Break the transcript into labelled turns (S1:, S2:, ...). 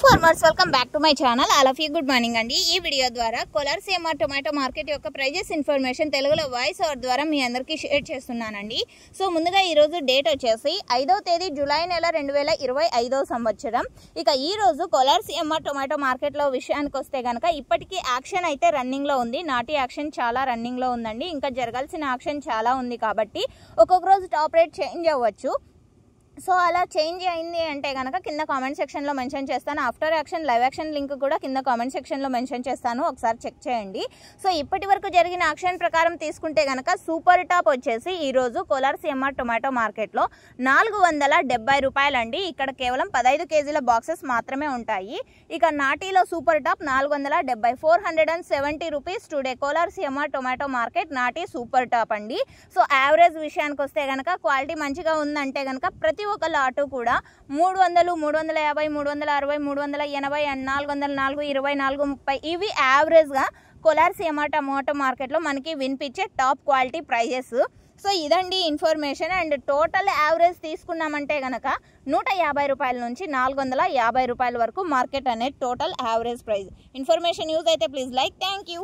S1: Farmers welcome back to my channel. All of you good morning అండి. ఈ video ద్వారా Kolar CMR tomato market యొక్క prices information తెలుగులో voice over ద్వారా మీ అందరికీ షేర్ చేస్తున్నానండి. సో ముందుగా ఈరోజు డేట్ వచ్చేసి 5వ తేదీ జూలై నెల 2025 సంవత్సరం. ఇక ఈ రోజు కోలార్ సిఎంఆర్ టొమాటో మార్కెట్లో విషయానికి వస్తే కనుక ఇప్పటికీ యాక్షన్ అయితే రన్నింగ్లో ఉంది. నాటి యాక్షన్ చాలా రన్నింగ్లో ఉందండి. ఇంకా జరగాల్సిన యాక్షన్ చాలా ఉంది కాబట్టి ఒక్కొక్క రోజు టాప్ రేట్ చేంజ్ అవ్వచ్చు. సో అలా చేంజ్ అయింది అంటే కనుక కింద కామెంట్ సెక్షన్లో మెన్షన్ చేస్తాను. After action live action link కూడా కింద కామెంట్ సెక్షన్లో మెన్షన్ చేస్తాను, ఒకసారి చెక్ చేయండి. సో ఇప్పటి వరకు జరిగిన యాక్షన్ ప్రకారం తీసుకుంటే కనుక సూపర్ టాప్ వచ్చేసి ఈరోజు కోలార్ సిఎంఆర్ టొమాటో మార్కెట్లో 470 రూపాయలండి. ఇక్కడ కేవలం 15 కేజీల బాక్సెస్ మాత్రమే ఉంటాయి. ఇక నాటిలో super top 470 470 rupees today Kolar CMR tomato market నాటి సూపర్ టాప్ అండి. సో యావరేజ్ విషయానికి వస్తే కనుక క్వాలిటీ మంచిగా ఉందంటే కనుక ప్రతి ఒక లాటు కూడా 300 350 360 380 అండ్ 404 24 30 ఇవి యావరేజ్గా కోలార్ సిఎంఆర్ టొమాటో మార్కెట్లో మనకి వినిపించే టాప్ క్వాలిటీ ప్రైజెస్. సో ఇదండి ఇన్ఫర్మేషన్. అండ్ టోటల్ యావరేజ్ తీసుకున్నామంటే కనుక 150 రూపాయల నుంచి 450 రూపాయల వరకు మార్కెట్ అనేది total average price. Information use అయితే ప్లీజ్ లైక్. Thank you.